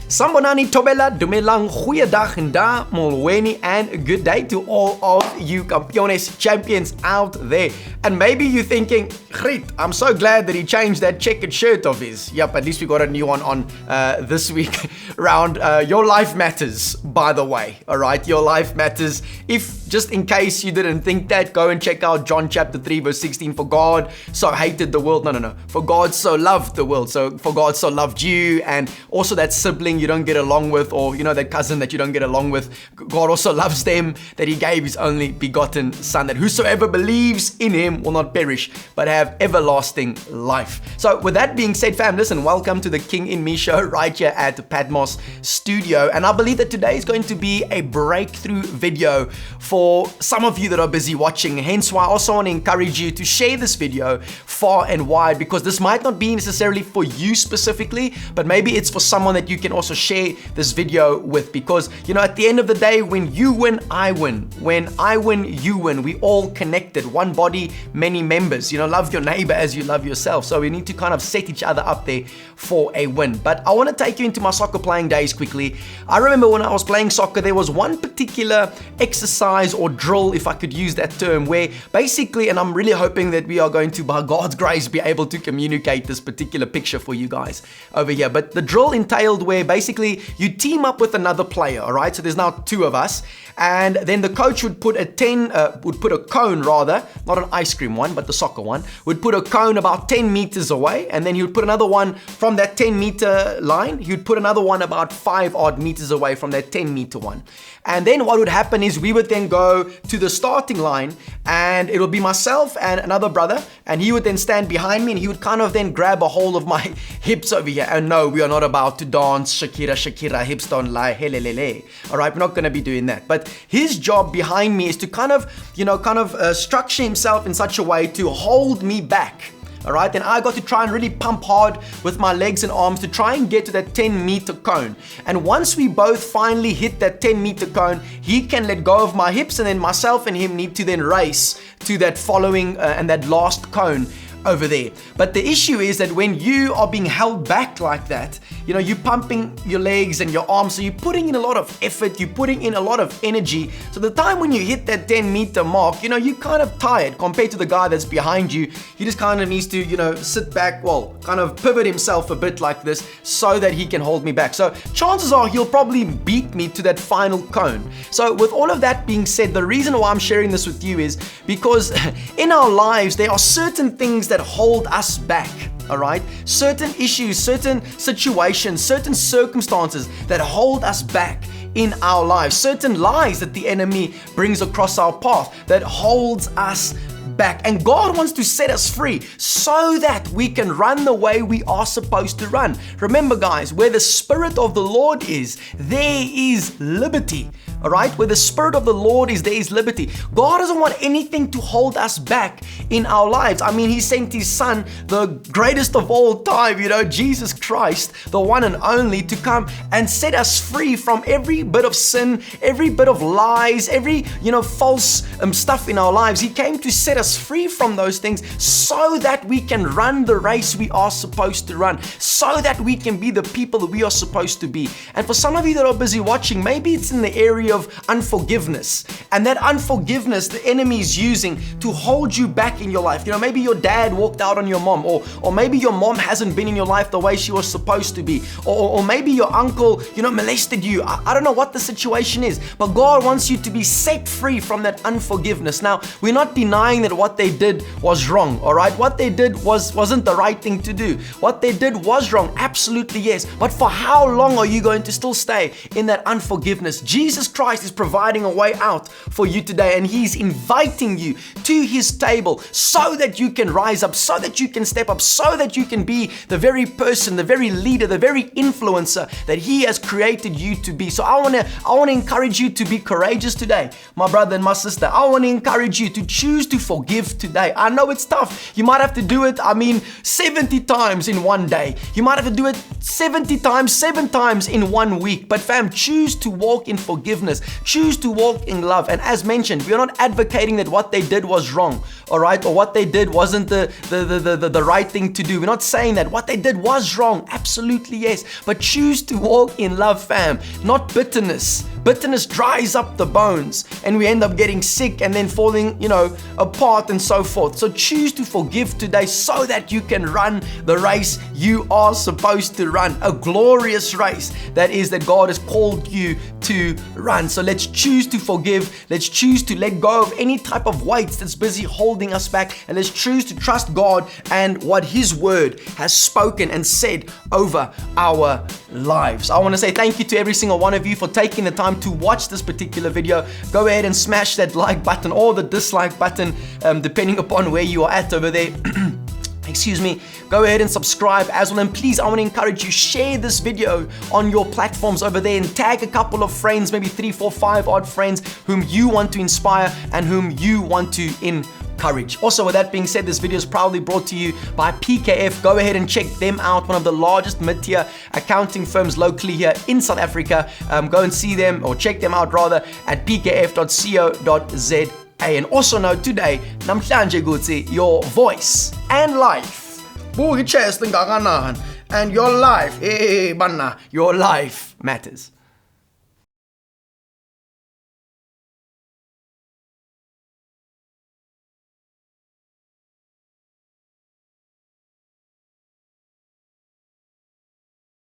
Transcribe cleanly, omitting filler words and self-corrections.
Sambonani Tobela, Dumelang, Goeiedag en da, Molweni, and good day to all of you Campeones champions out there. And maybe you're thinking, Great, I'm so glad that he changed that checkered shirt of his. Yep, at least we got a new one on this week round. Your life matters, by the way, all right? Your life matters. If, just in case you didn't think that, go and check out John chapter 3, verse 16. For God so hated the world. No. For God so loved the world. So for God so loved you, and also that sibling you don't get along with, or that cousin that you don't get along with. God also loves them, that he gave his only begotten son, that whosoever believes in him will not perish, but have everlasting life. So with that being said, fam, listen, welcome to the King in Me show right here at Patmos Studio. And I believe that today is going to be a breakthrough video for some of you that are busy watching. Hence why I also want to encourage you to share this video far and wide, because this might not be necessarily for you specifically, but maybe it's for someone that you can also share this video with. Because at the end of the day, when you win, I win. When I win, you win. We all connected, one body, many members. Love your neighbor as you love yourself. So we need to kind of set each other up there for a win. But I want to take you into my soccer playing days quickly. I remember when I was playing soccer, there was one particular exercise or drill, if I could use that term, where basically, and I'm really hoping that we are going to, by God's grace, be able to communicate this particular picture for you guys over here. But the drill entailed where basically you team up with another player, all right? So there's now two of us, and then the coach would put a cone rather, not an ice cream one, but the soccer one, would put a cone about 10 meters away, and then he would put another one from that 10 meter line. He would put another one about 5 odd meters away from that 10 meter one. And then what would happen is we would then go to the starting line, and it would be myself and another brother, and he would then stand behind me, and he would kind of then grab a hold of my hips over here. And no, we are not about to dance Shakira, hips don't lie, helelele. All right, we're not going to be doing that. But his job behind me is to kind of structure himself in such a way to hold me back. All right, then I got to try and really pump hard with my legs and arms to try and get to that 10 meter cone. And once we both finally hit that 10 meter cone, he can let go of my hips, and then myself and him need to then race to that following and that last cone over there. But the issue is that when you are being held back like that, you're pumping your legs and your arms, so you're putting in a lot of effort, you're putting in a lot of energy. So the time when you hit that 10 meter mark, you're kind of tired compared to the guy that's behind you. He just kind of needs to, sit back, kind of pivot himself a bit like this so that he can hold me back. So chances are he'll probably beat me to that final cone. So with all of that being said, the reason why I'm sharing this with you is because in our lives, there are certain things that hold us back. All right, certain issues, certain situations, certain circumstances that hold us back in our lives, certain lies that the enemy brings across our path that holds us back. And God wants to set us free so that we can run the way we are supposed to run. Remember, guys, where the Spirit of the Lord is, there is liberty. All right, where the Spirit of the Lord is, there is liberty. God doesn't want anything to hold us back in our lives. I mean, he sent his son, the greatest of all time, Jesus Christ, the one and only, to come and set us free from every bit of sin, every bit of lies, every, false stuff in our lives. He came to set us free from those things so that we can run the race we are supposed to run, so that we can be the people that we are supposed to be. And for some of you that are busy watching, maybe it's in the area of unforgiveness, and that unforgiveness the enemy is using to hold you back in your life. Maybe your dad walked out on your mom, or maybe your mom hasn't been in your life the way she was supposed to be, or maybe your uncle molested you. I don't know what the situation is, but God wants you to be set free from that unforgiveness. Now, we're not denying that what they did was wrong, all right? What they did wasn't the right thing to do. What they did was wrong, absolutely yes. But for how long are you going to still stay in that unforgiveness? Jesus Christ is providing a way out for you today, and he's inviting you to his table so that you can rise up, so that you can step up, so that you can be the very person, the very leader, the very influencer that he has created you to be. So I want to encourage you to be courageous today, my brother and my sister. I want to encourage you to choose to forgive today. I know it's tough. You might have to do it, 70 times in one day. You might have to do it 70 times, 7 times in 1 week. But fam, choose to walk in forgiveness bitterness. Choose to walk in love. And as mentioned, we are not advocating that what they did was wrong, all right, or what they did wasn't the right thing to do. We're not saying that what they did was wrong. Absolutely yes. But choose to walk in love, fam, not bitterness. Bitterness dries up the bones and we end up getting sick and then falling, apart and so forth. So choose to forgive today so that you can run the race you are supposed to run. A glorious race that God has called you to run. So let's choose to forgive. Let's choose to let go of any type of weights that's busy holding us back. And let's choose to trust God and what His word has spoken and said over our lives. I want to say thank you to every single one of you for taking the time to watch this particular video. Go ahead and smash that like button or the dislike button, depending upon where you are at over there. Excuse me. Go ahead and subscribe as well. And please, I want to encourage you, share this video on your platforms over there and tag a couple of friends, maybe 3, 4, 5 odd friends whom you want to inspire and whom you want to encourage. Also, with that being said, this video is proudly brought to you by PKF. Go ahead and check them out, one of the largest mid-tier accounting firms locally here in South Africa. Go and see them, or check them out rather, at pkf.co.za. And also know today, namhlanje kutsi your voice and life, and your life, your life matters.